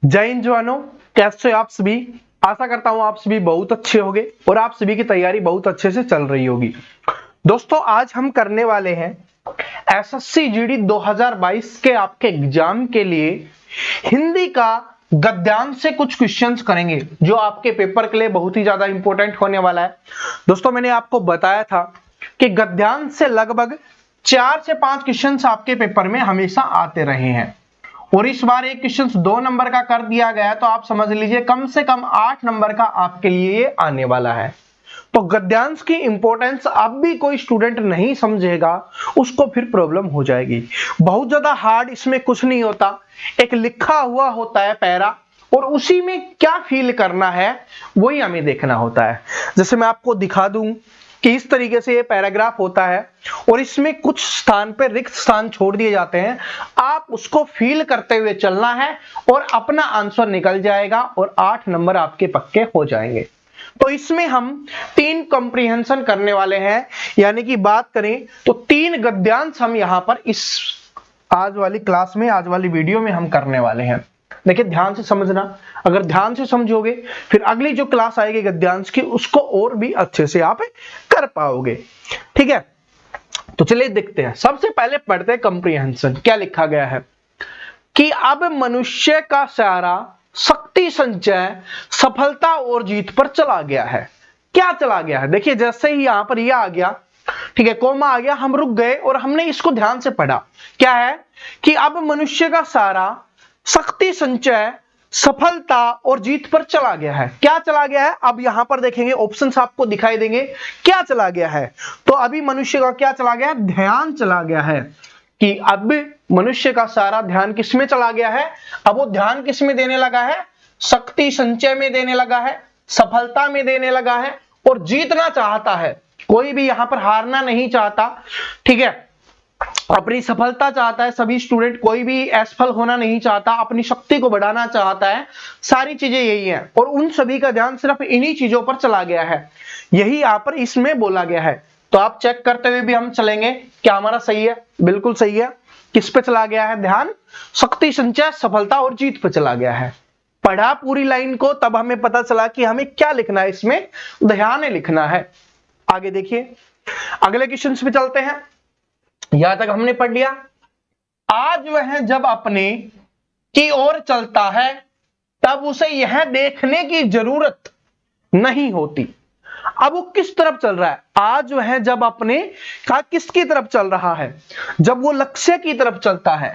जय हिंद जवानों, कैसे हो आप सभी। आशा करता हूं आप सभी बहुत अच्छे होंगे और आप सभी की तैयारी बहुत अच्छे से चल रही होगी। दोस्तों आज हम करने वाले हैं एसएससी जीडी 2022 के आपके एग्जाम के लिए हिंदी का गद्यांश से कुछ क्वेश्चंस करेंगे जो आपके पेपर के लिए बहुत ही ज्यादा इंपॉर्टेंट होने वाला है। दोस्तों मैंने आपको बताया था कि गद्यांश से लगभग 4 से 5 क्वेश्चंस आपके पेपर में हमेशा आते रहे हैं और इस बार एक क्वेश्चन 2 नंबर का कर दिया गया, तो आप समझ लीजिए कम से कम 8 नंबर का आपके लिए आने वाला है। तो गद्यांश की इंपॉर्टेंस अब भी कोई स्टूडेंट नहीं समझेगा उसको फिर प्रॉब्लम हो जाएगी। बहुत ज्यादा हार्ड इसमें कुछ नहीं होता, एक लिखा हुआ होता है पैरा और उसी में क्या फील करना है वही हमें देखना होता है। जैसे मैं आपको दिखा दूं कि इस तरीके से ये पैराग्राफ होता है और इसमें कुछ स्थान पे रिक्त स्थान छोड़ दिए जाते हैं, आप उसको फील करते हुए चलना है और अपना आंसर निकल जाएगा और 8 नंबर आपके पक्के हो जाएंगे। तो इसमें हम 3 कॉम्प्रिहेंशन करने वाले हैं, यानी कि बात करें तो 3 गद्यांश हम यहां पर इस आज वाली क्लास में, आज वाली वीडियो में हम करने वाले हैं। देखिए ध्यान से समझना, अगर ध्यान से समझोगे फिर अगली जो क्लास आएगी गद्यांश की उसको और भी अच्छे से आप कर पाओगे। ठीक है, तो चलिए देखते हैं। सबसे पहले पढ़ते हैं कॉम्प्रिहेंशन। क्या लिखा गया है कि अब मनुष्य का सारा शक्ति संचय सफलता और जीत पर चला गया है। क्या चला गया है? देखिए जैसे ही यहां पर यह आ गया, ठीक है, कोमा आ गया, हम रुक गए और हमने इसको ध्यान से पढ़ा। क्या है कि अब मनुष्य का सारा शक्ति संचय सफलता और जीत पर चला गया है। क्या चला गया है? अब यहां पर देखेंगे ऑप्शंस आपको दिखाई देंगे। क्या चला गया है? तो अभी मनुष्य का क्या चला गया है? ध्यान चला गया है। कि अब मनुष्य का सारा ध्यान किस में चला गया है? अब वो ध्यान किस में देने लगा है? शक्ति संचय में देने लगा है, सफलता में देने लगा है और जीतना चाहता है। कोई भी यहां पर हारना नहीं चाहता, ठीक है, अपनी सफलता चाहता है। सभी स्टूडेंट, कोई भी असफल होना नहीं चाहता, अपनी शक्ति को बढ़ाना चाहता है। सारी चीजें यही हैं और उन सभी का ध्यान सिर्फ इन्हीं चीजों पर चला गया है। यही यहां पर इसमें बोला गया है। तो आप चेक करते हुए भी हम चलेंगे, क्या हमारा सही है? बिल्कुल सही है। किस पे चला गया है ध्यान? शक्ति संचय सफलता और जीत पे चला गया है। पढ़ा पूरी लाइन को तब हमें पता चला कि हमें क्या लिखना है, इसमें ध्यान लिखना है। आगे देखिए, अगले क्वेश्चन पे चलते हैं। यहां तक हमने पढ़ लिया। आज वह जब अपने की ओर चलता है तब उसे यह देखने की जरूरत नहीं होती। अब वो किस तरफ चल रहा है? आज वह जब अपने का किसकी तरफ चल रहा है? जब वो लक्ष्य की तरफ चलता है,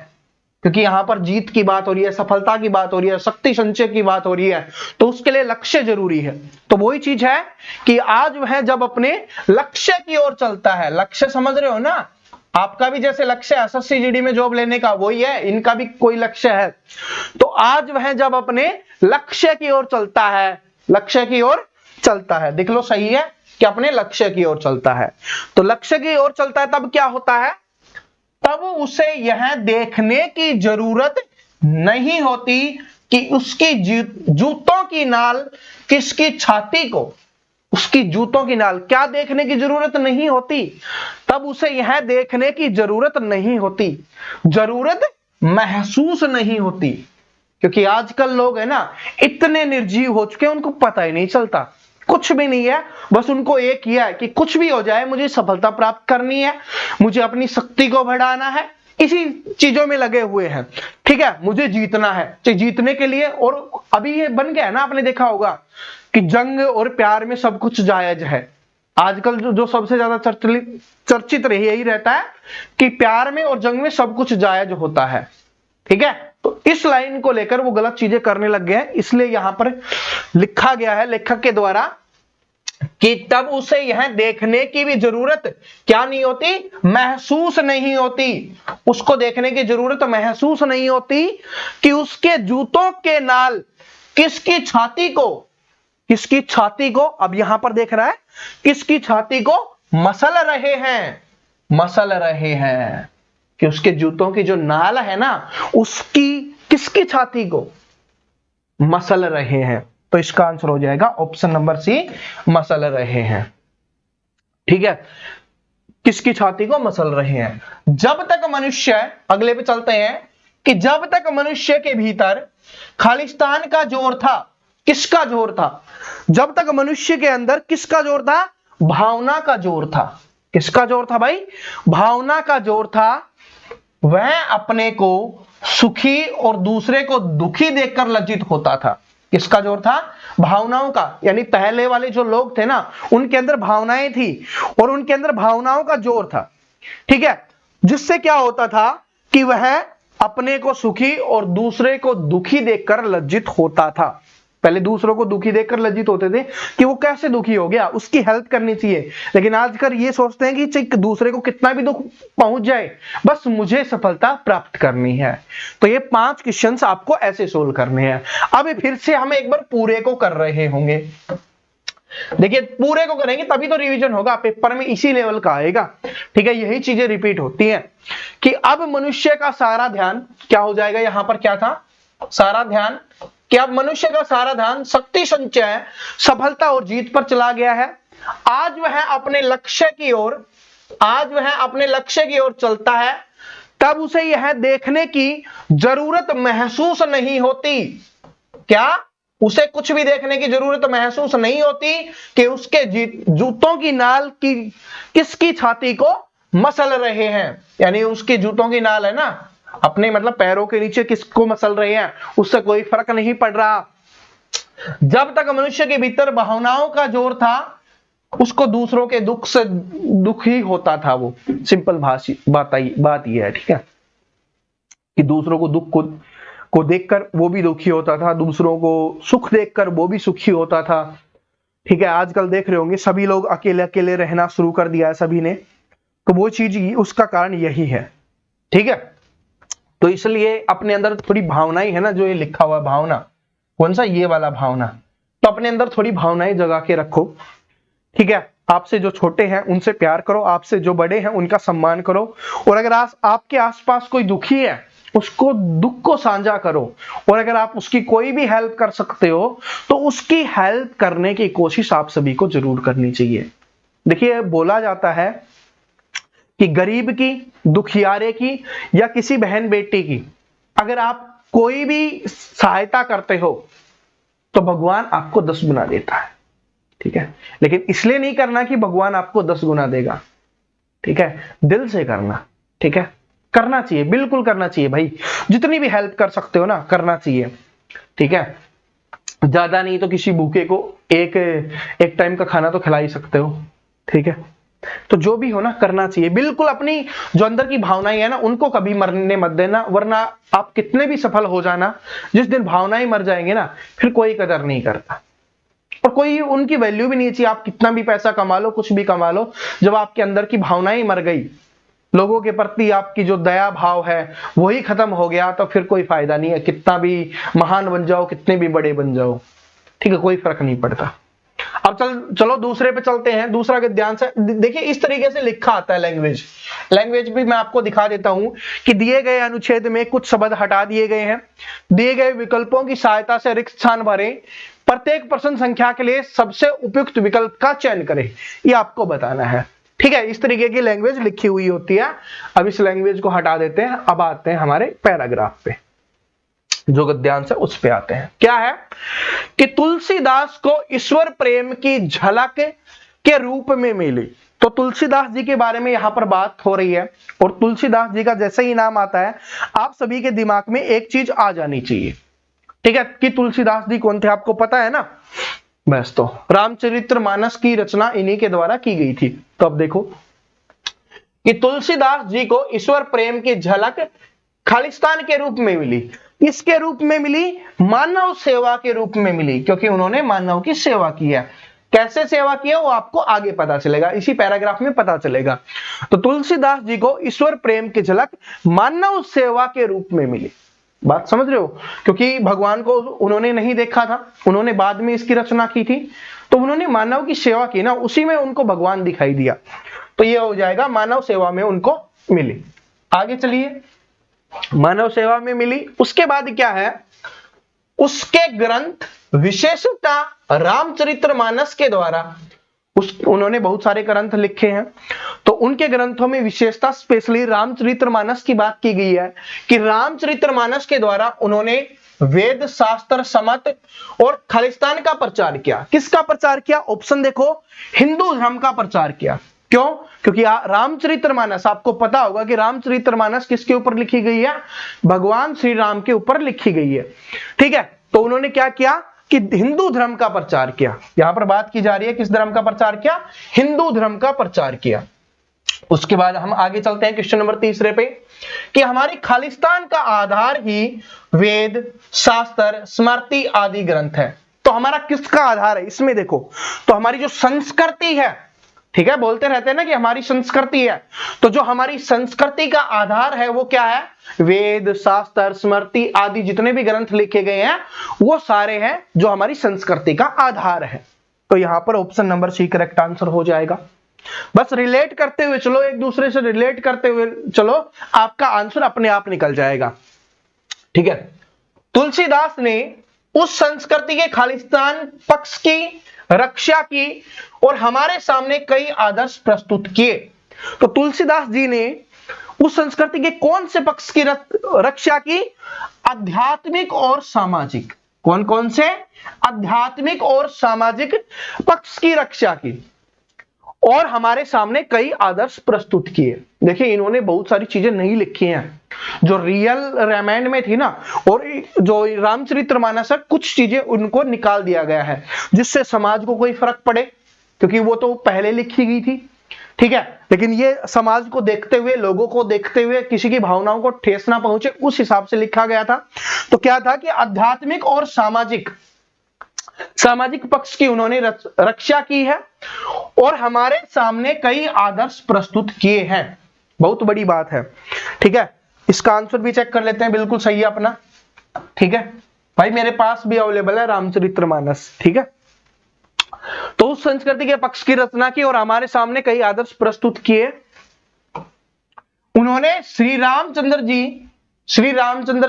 क्योंकि यहां पर जीत की बात हो रही है, सफलता की बात हो रही है, शक्ति संचय की बात हो रही है, तो उसके लिए लक्ष्य जरूरी है। तो वही चीज है कि आज वह जब अपने लक्ष्य की ओर चलता है। लक्ष्य समझ रहे हो ना? आपका भी जैसे लक्ष्य एसएससी जीडी में जॉब लेने का, वही है, इनका भी कोई लक्ष्य है। तो आज वह जब अपने लक्ष्य की ओर चलता है, लक्ष्य की ओर चलता है, देख लो सही है कि अपने लक्ष्य की ओर चलता है। तो लक्ष्य की ओर चलता है तब क्या होता है? तब उसे यह देखने की जरूरत नहीं होती कि उसकी जूतों की नाल किसकी छाती को, उसकी जूतों की नाल, क्या देखने की जरूरत नहीं होती? तब उसे यह देखने की जरूरत नहीं होती, जरूरत महसूस नहीं होती। क्योंकि आजकल लोग है ना इतने निर्जीव हो चुके हैं, उनको पता ही नहीं चलता, कुछ भी नहीं है, बस उनको एक ही है कि कुछ भी हो जाए मुझे सफलता प्राप्त करनी है, मुझे अपनी शक्ति को बढ़ाना है, इसी चीजों में लगे हुए हैं। ठीक है, मुझे जीतना है, तो जीतने के लिए, और अभी ये बन गया है ना, आपने देखा होगा कि जंग और प्यार में सब कुछ जायज है। आजकल जो सबसे ज्यादा चर्चित यही रहता है कि प्यार में और जंग में सब कुछ जायज होता है। ठीक है, तो इस लाइन को लेकर वो गलत चीजें करने लग गए हैं, इसलिए यहां पर लिखा गया है लेखक के द्वारा कि तब उसे यह देखने की भी जरूरत क्या नहीं होती? महसूस नहीं होती। उसको देखने की जरूरत महसूस नहीं होती कि उसके जूतों के नाल किसकी छाती को, किसकी छाती को, अब यहां पर देख रहा है, किसकी छाती को मसल रहे हैं, मसल रहे हैं, कि उसके जूतों की जो नाल है ना उसकी किसकी छाती को मसल रहे हैं। तो इसका आंसर हो जाएगा ऑप्शन नंबर सी, मसल रहे हैं। ठीक है, किसकी छाती को मसल रहे हैं? जब तक मनुष्य, अगले पे चलते हैं, कि जब तक मनुष्य के भीतर खालिस्तान का जोर था। किसका जोर था? जब तक मनुष्य के अंदर किसका जोर था? भावना का जोर था। किसका जोर था भाई? भावना का जोर था। वह अपने को सुखी और दूसरे को दुखी देखकर लज्जित होता था। किसका जोर था? भावनाओं का। यानी पहले वाले जो लोग थे ना, उनके अंदर भावनाएं थी और उनके अंदर भावनाओं का जोर था। ठीक है, जिससे क्या होता था कि वह अपने को सुखी और दूसरे को दुखी देखकर लज्जित होता था। पहले दूसरों को दुखी देखकर लज्जित होते थे कि वो कैसे दुखी हो गया, उसकी हेल्प करनी चाहिए। लेकिन आजकल ये सोचते हैं कि चाहे दूसरे को कितना भी दुख पहुंच जाए, बस मुझे सफलता प्राप्त करनी है। तो ये 5 क्वेश्चंस आपको ऐसे सोल्व करने हैं। अब फिर से हम एक बार पूरे को कर रहे होंगे। देखिए, पूरे को करेंगे तभी तो रिवीजन होगा, पेपर में इसी लेवल का आएगा। ठीक है, यही चीजें रिपीट होती हैं कि अब मनुष्य का सारा ध्यान क्या हो जाएगा। यहां पर क्या था? सारा ध्यान, कि अब मनुष्य का सारा ध्यान शक्ति संचय, सफलता और जीत पर चला गया है। आज वह अपने लक्ष्य की ओर चलता है, तब उसे यह देखने की जरूरत महसूस नहीं होती। क्या? उसे कुछ भी देखने की जरूरत महसूस नहीं होती कि उसके जूतों की नाल की किसकी छाती को मसल रहे हैं। यानी उसके जूतों की नाल है ना, अपने मतलब पैरों के नीचे किसको मसल रहे हैं, उससे कोई फर्क नहीं पड़ रहा। जब तक मनुष्य के भीतर भावनाओं का जोर था, उसको दूसरों के दुख से दुखी होता था वो। सिंपल बात ये है। ठीक है, कि दूसरों को दुख को देखकर वो भी दुखी होता था, दूसरों को सुख देखकर वो भी सुखी होता था। ठीक है, आजकल देख रहे होंगे सभी लोग अकेले अकेले रहना शुरू कर दिया है सभी ने, तो वो चीज उसका कारण यही है। ठीक है, तो इसलिए अपने अंदर थोड़ी भावनाएं है ना, जो ये लिखा हुआ भावना, कौन सा? ये वाला भावना। तो अपने अंदर थोड़ी भावनाएं जगा के रखो। ठीक है, आपसे जो छोटे हैं उनसे प्यार करो, आपसे जो बड़े हैं उनका सम्मान करो, और अगर आपके आसपास कोई दुखी है उसको दुख को साझा करो, और अगर आप उसकी कोई भी हेल्प कर सकते हो तो उसकी हेल्प करने की कोशिश आप सभी को जरूर करनी चाहिए। देखिए, बोला जाता है कि गरीब की, दुखियारे की या किसी बहन बेटी की अगर आप कोई भी सहायता करते हो तो भगवान आपको 10 गुना देता है। ठीक है, लेकिन इसलिए नहीं करना कि भगवान आपको 10 गुना देगा। ठीक है, दिल से करना। ठीक है, करना चाहिए, बिल्कुल करना चाहिए भाई। जितनी भी हेल्प कर सकते हो ना, करना चाहिए। ठीक है, ज्यादा नहीं तो किसी भूखे को एक टाइम का खाना तो खिला ही सकते हो। ठीक है, तो जो भी हो ना, करना चाहिए बिल्कुल। अपनी जो अंदर की भावनाएं है ना, उनको कभी मरने मत देना, वरना आप कितने भी सफल हो जाना, जिस दिन भावनाएं मर जाएंगे ना, फिर कोई कदर नहीं करता और कोई उनकी वैल्यू भी नहीं चाहिए। आप कितना भी पैसा कमा लो, कुछ भी कमा लो, जब आपके अंदर की भावनाएं मर गई, लोगों के प्रति आपकी जो दया भाव है वही खत्म हो गया, तो फिर कोई फायदा नहीं है। कितना भी महान बन जाओ, कितने भी बड़े बन जाओ, ठीक है, कोई फर्क नहीं पड़ता। अब चलो दूसरे पे चलते हैं। दूसरा के ध्यान से देखिए, इस तरीके से लिखा आता है लैंग्वेज भी मैं आपको दिखा देता हूं कि दिए गए अनुच्छेद में कुछ शब्द हटा दिए गए हैं। दिए गए विकल्पों की सहायता से रिक्त स्थान भरें। प्रत्येक प्रश्न संख्या के लिए सबसे उपयुक्त विकल्प का चयन करें, ये आपको बताना है। ठीक है, इस तरीके की लैंग्वेज लिखी हुई होती है। अब इस लैंग्वेज को हटा देते हैं, अब आते हैं हमारे पैराग्राफ पे, जो गद्यांश है उस पे आते हैं। क्या है कि तुलसीदास को ईश्वर प्रेम की झलक के रूप में मिली। तो तुलसीदास जी के बारे में यहां पर बात हो रही है, और तुलसीदास जी का जैसे ही नाम आता है आप सभी के दिमाग में एक चीज आ जानी चाहिए। ठीक है, कि तुलसीदास जी कौन थे, आपको पता है ना। बस, तो रामचरितमानस की रचना इन्हीं के द्वारा की गई थी। तो अब देखो कि तुलसीदास जी को ईश्वर प्रेम की झलक खालिस्तान के रूप में मिली। इसके रूप में मिली, मानव सेवा के रूप में मिली, क्योंकि उन्होंने मानव की सेवा की है। कैसे सेवा की है वो आपको आगे पता चलेगा, इसी पैराग्राफ में पता चलेगा। तो तुलसीदास जी को ईश्वर प्रेम की झलक मानव सेवा के रूप में मिली। बात समझ रहे हो, क्योंकि भगवान को उन्होंने नहीं देखा था, उन्होंने बाद में इसकी रचना की थी, तो उन्होंने मानव की सेवा की ना, उसी में उनको भगवान दिखाई दिया। तो ये हो जाएगा मानव सेवा में उनको मिली। आगे चलिए, मानव सेवा में मिली, उसके बाद क्या है, उसके ग्रंथ विशेषता रामचरितमानस के द्वारा, उन्होंने बहुत सारे ग्रंथ लिखे हैं, तो उनके ग्रंथों में विशेषता स्पेशली रामचरितमानस की बात की गई है कि रामचरितमानस के द्वारा उन्होंने वेद शास्त्र समत और खालिस्तान का प्रचार किया। किसका प्रचार किया? ऑप्शन देखो, हिंदू धर्म का प्रचार किया। क्यों? क्योंकि रामचरितमानस, आपको पता होगा कि रामचरितमानस किसके ऊपर लिखी गई है? भगवान श्री राम के ऊपर लिखी गई है। ठीक है, तो उन्होंने क्या किया कि हिंदू धर्म का प्रचार किया। यहां पर बात की जा रही है किस धर्म का प्रचार किया? हिंदू धर्म का प्रचार किया। उसके बाद हम आगे चलते हैं क्वेश्चन नंबर 3 पे, कि हमारी खालिस्तान का आधार ही वेद शास्त्र स्मृति आदि ग्रंथ है। तो हमारा किसका आधार है इसमें देखो, तो हमारी जो संस्कृति है, ठीक है, बोलते रहते हैं ना कि हमारी संस्कृति है, तो जो हमारी संस्कृति का आधार है वो क्या है? वेद शास्त्र स्मृति आदि जितने भी ग्रंथ लिखे गए हैं वो सारे हैं जो हमारी संस्कृति का आधार है। तो यहां पर option number C correct answer हो जाएगा। बस रिलेट करते हुए चलो, एक दूसरे से रिलेट करते हुए चलो, आपका आंसर अपने आप निकल जाएगा। ठीक है, तुलसीदास ने उस संस्कृति के खालिस्तान पक्ष की रक्षा की और हमारे सामने कई आदर्श प्रस्तुत किए। तो तुलसीदास जी ने उस संस्कृति के कौन से पक्ष की रक्षा की? आध्यात्मिक और सामाजिक। कौन कौन से? आध्यात्मिक और सामाजिक पक्ष की रक्षा की और हमारे सामने कई आदर्श प्रस्तुत किए। देखिए, इन्होंने बहुत सारी चीजें नहीं लिखी हैं जो रियल रामायण में थी ना, और जो रामचरितमानस है कुछ चीजें उनको निकाल दिया गया है जिससे समाज को कोई फर्क पड़े, क्योंकि वो तो पहले लिखी गई थी। ठीक है, लेकिन ये समाज को देखते हुए, लोगों को देखते हुए, किसी की भावनाओं को ठेस ना पहुंचे उस हिसाब से लिखा गया था। तो क्या था कि आध्यात्मिक और सामाजिक पक्ष की उन्होंने रक्षा की है और हमारे सामने कई आदर्श प्रस्तुत किए हैं। बहुत बड़ी बात है। ठीक है, इसका आंसर भी चेक कर लेते हैं, बिल्कुल सही है अपना। ठीक है भाई, मेरे पास भी अवेलेबल है रामचरितमानस। ठीक है, तो उस संस्कृति के पक्ष की रचना की और हमारे सामने कई आदर्श प्रस्तुत किए। उन्होंने श्री रामचंद्र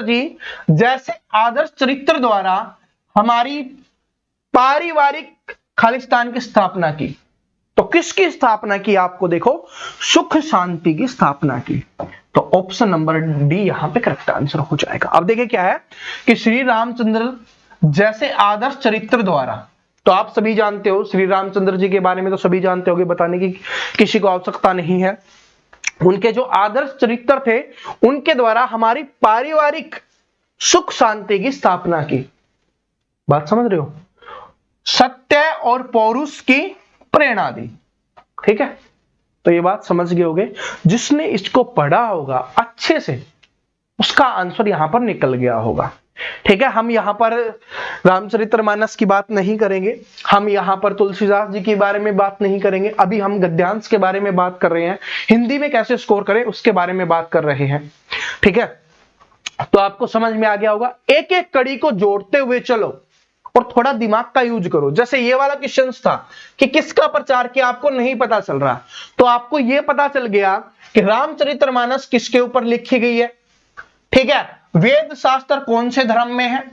जी जैसे आदर्श चरित्र द्वारा हमारी पारिवारिक खालिस्तान की स्थापना की। तो किसकी स्थापना की? आपको देखो, सुख शांति की स्थापना की। तो ऑप्शन नंबर डी यहां पे करेक्ट आंसर हो जाएगा। अब देखिए क्या है कि श्री रामचंद्र जैसे आदर्श चरित्र द्वारा, तो आप सभी जानते हो श्री रामचंद्र जी के बारे में, तो सभी जानते होंगे, बताने की किसी को आवश्यकता नहीं है। उनके जो आदर्श चरित्र थे उनके द्वारा हमारी पारिवारिक सुख शांति की स्थापना की। बात समझ रहे हो? सत्य और पौरुष की प्रेरणा दी। ठीक है, तो ये बात समझ गए होगे। जिसने इसको पढ़ा होगा अच्छे से उसका आंसर यहां पर निकल गया होगा। ठीक है, हम यहां पर रामचरितमानस की बात नहीं करेंगे, हम यहां पर तुलसीदास जी के बारे में बात नहीं करेंगे। अभी हम गद्यांश के बारे में बात कर रहे हैं, हिंदी में कैसे स्कोर करें उसके बारे में बात कर रहे हैं। ठीक है, तो आपको समझ में आ गया होगा। एक एक कड़ी को जोड़ते हुए चलो और थोड़ा दिमाग का यूज करो। जैसे ये वाला क्वेश्चन था कि किसका प्रचार किया, आपको नहीं पता चल रहा, तो आपको यह पता चल गया कि रामचरितमानस किसके ऊपर लिखी गई है। ठीक है, वेद शास्त्र कौन से धर्म में है,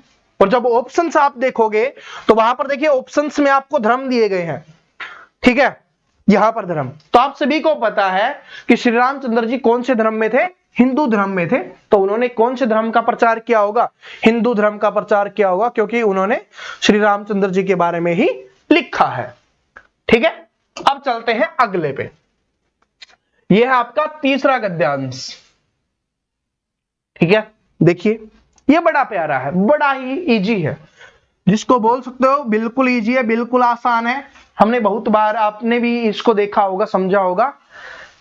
और जब ऑप्शंस आप देखोगे तो वहां पर देखिए ऑप्शंस में आपको धर्म दिए गए हैं। ठीक है, यहां पर धर्म, तो आप सभी को पता है कि श्री रामचंद्र जी कौन से धर्म में थे? हिंदू धर्म में थे। तो उन्होंने कौन से धर्म का प्रचार किया होगा? हिंदू धर्म का प्रचार किया होगा, क्योंकि उन्होंने श्री रामचंद्र जी के बारे में ही लिखा है। ठीक है, अब चलते हैं अगले पे। यह है आपका तीसरा गद्यांश। ठीक है, देखिए यह बड़ा प्यारा है, बड़ा ही इजी है, जिसको बोल सकते हो बिल्कुल इजी है, बिल्कुल आसान है। हमने बहुत बार, आपने भी इसको देखा होगा, समझा होगा,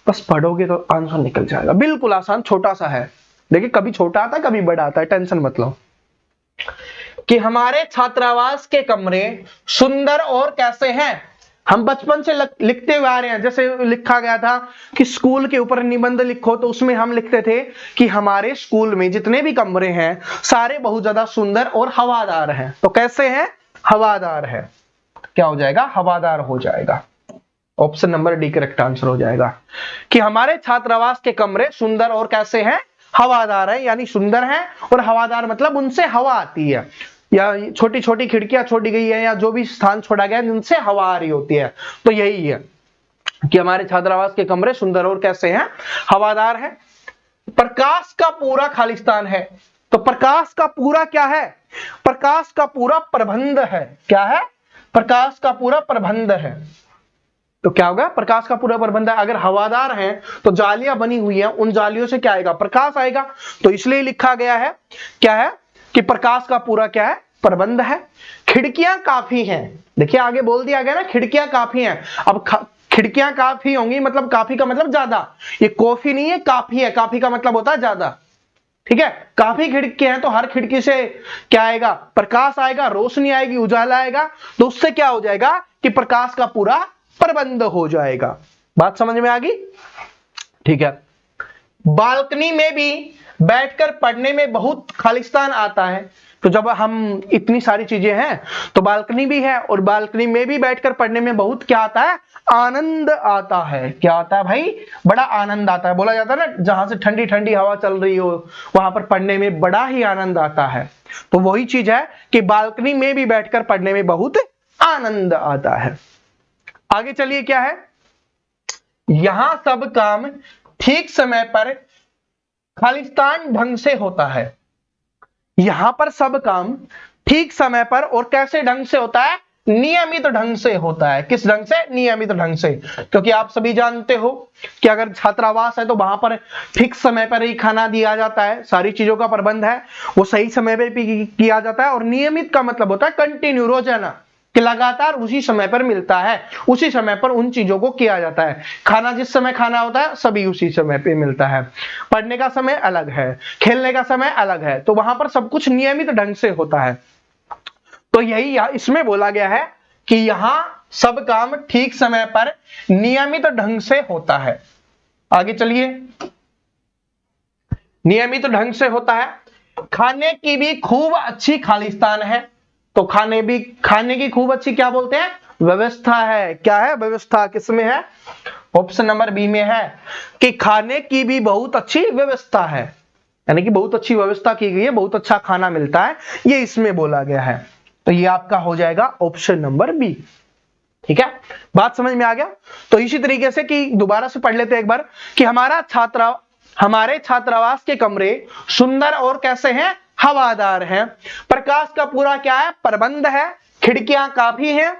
बस पढ़ोगे तो आंसर निकल जाएगा। बिल्कुल आसान, छोटा सा है। देखिए, कभी छोटा आता है कभी बड़ा आता है, टेंशन मत लो। कि हमारे छात्रावास के कमरे सुंदर और कैसे हैं। हम बचपन से लिखते हुए आ रहे हैं। जैसे लिखा गया था कि स्कूल के ऊपर निबंध लिखो, तो उसमें हम लिखते थे कि हमारे स्कूल में जितने भी कमरे हैं सारे बहुत ज्यादा सुंदर और हवादार हैं। तो कैसे हैं? हवादार है। क्या हो जाएगा? हवादार हो जाएगा। Option number D correct answer हो जाएगा कि हमारे छात्रावास के कमरे सुंदर और कैसे हैं? हवादार है। यानी सुंदर है और हवादार मतलब उनसे हवा आती है, या छोटी छोटी खिड़कियां छोड़ी गई है, या जो भी स्थान छोड़ा गया है जिनसे हवा आ रही होती है। तो यही है कि हमारे छात्रावास के कमरे सुंदर और कैसे हैं? हवादार है। प्रकाश का पूरा खालिस्तान है। तो प्रकाश का पूरा क्या है? प्रकाश का पूरा प्रबंध है। क्या है? प्रकाश का पूरा प्रबंध है। तो क्या होगा? प्रकाश का पूरा प्रबंध है। अगर हवादार है तो जालियां बनी हुई हैं, उन जालियों से क्या आएगा? प्रकाश आएगा। तो इसलिए लिखा गया है, क्या है कि प्रकाश का पूरा क्या है? प्रबंध है। खिड़कियां काफी हैं। देखिए आगे बोल दिया गया ना, खिड़कियां काफी हैं। अब खिड़कियां काफी होंगी, मतलब काफी का मतलब ज्यादा। ये कॉफी नहीं है, काफी है। काफी का मतलब होता है ज्यादा। ठीक है, काफी खिड़कियां हैं तो हर खिड़की से क्या आएगा? प्रकाश आएगा, रोशनी आएगी, उजाला आएगा। तो उससे क्या हो जाएगा कि प्रकाश का पूरा प्रबंध हो जाएगा। बात समझ में आ गई? ठीक है। बालकनी में भी बैठकर पढ़ने में बहुत खालिस्तान आता है। तो जब हम इतनी सारी चीजें हैं तो बालकनी भी है, और बालकनी में भी बैठकर पढ़ने में बहुत क्या आता है? आनंद आता है। क्या आता है भाई? बड़ा आनंद आता है। बोला जाता है ना, जहां से ठंडी ठंडी हवा चल रही हो वहां पर पढ़ने में बड़ा ही आनंद आता है। तो वही चीज है कि बालकनी में भी बैठकर पढ़ने में बहुत आनंद आता है। आगे चलिए, क्या है? यहां सब काम ठीक समय पर खालिस्तान ढंग से होता है। यहां पर सब काम ठीक समय पर और कैसे ढंग से होता है? नियमित ढंग से होता है। किस ढंग से? नियमित ढंग से। क्योंकि आप सभी जानते हो कि अगर छात्रावास है तो वहां पर फिक्स समय पर ही खाना दिया जाता है, सारी चीजों का प्रबंध है वो सही समय पर भी किया जाता है। और नियमित का मतलब होता है कंटिन्यू, रोजाना, कि लगातार उसी समय पर मिलता है, उसी समय पर उन चीजों को किया जाता है। खाना जिस समय खाना होता है सभी उसी समय पे मिलता है। पढ़ने का समय अलग है, खेलने का समय अलग है। तो वहां पर सब कुछ नियमित ढंग से होता है। तो यही इसमें बोला गया है कि यहां सब काम ठीक समय पर नियमित ढंग से होता है। आगे चलिए, नियमित ढंग से होता है। खाने की भी खूब अच्छी खालिस्तान है। तो खाने की खूब अच्छी क्या बोलते हैं? व्यवस्था है। क्या है? व्यवस्था। किसमें है? ऑप्शन नंबर बी में है कि खाने की भी बहुत अच्छी व्यवस्था है, यानी कि बहुत अच्छी व्यवस्था की गई है, बहुत अच्छा खाना मिलता है, ये इसमें बोला गया है। तो ये आपका हो जाएगा ऑप्शन नंबर बी। ठीक है, बात समझ में आ गया? तो इसी तरीके से कि दोबारा से पढ़ लेते हैं एक बार कि हमारे छात्रावास के कमरे सुंदर और कैसे हैं? हवादार हैं। प्रकाश का पूरा क्या है? प्रबंध है। खिड़कियां काफी हैं।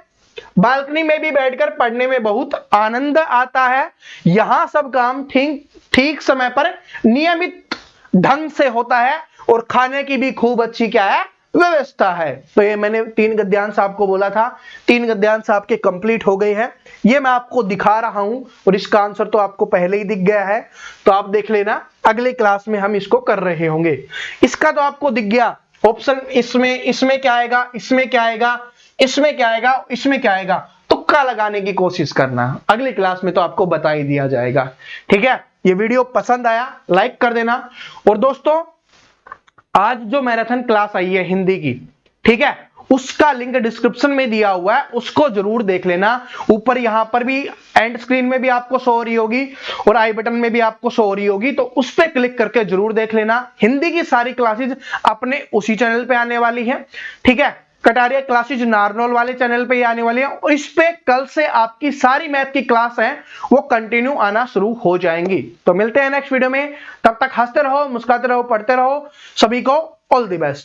बालकनी में भी बैठकर पढ़ने में बहुत आनंद आता है। यहां सब काम ठीक समय पर नियमित ढंग से होता है। और खाने की भी खूब अच्छी क्या है? व्यवस्था है। तो ये मैंने 3 गद्यांश आपको बोला था, 3 गद्यांश आपके कंप्लीट हो गए हैं। ये मैं आपको दिखा रहा हूं और इसका आंसर तो आपको पहले ही दिख गया है। तो आप देख लेना, अगले क्लास में हम इसको कर रहे होंगे। इसका तो आपको दिख गया ऑप्शन, इसमें क्या आएगा, इसमें क्या आएगा, इसमें क्या आएगा, इसमें क्या आएगा। तुक्का लगाने की कोशिश करना, अगली क्लास में तो आपको बता ही दिया जाएगा। ठीक है, ये वीडियो पसंद आया लाइक कर देना। और दोस्तों आज जो मैराथन क्लास आई है हिंदी की, ठीक है, उसका लिंक डिस्क्रिप्शन में दिया हुआ है, उसको जरूर देख लेना। ऊपर यहां पर भी एंड स्क्रीन में भी आपको शो हो रही होगी और आई बटन में भी आपको शो हो रही होगी, तो उस पर क्लिक करके जरूर देख लेना। हिंदी की सारी क्लासेज अपने उसी चैनल पे आने वाली है। ठीक है, कटारिया क्लासेज नारनौल वाले चैनल पे ही आने वाली है। और इस पे कल से आपकी सारी मैथ की क्लास है वो कंटिन्यू आना शुरू हो जाएंगी। तो मिलते हैं नेक्स्ट वीडियो में, तब तक हंसते रहो, मुस्कुराते रहो, पढ़ते रहो। सभी को ऑल द बेस्ट।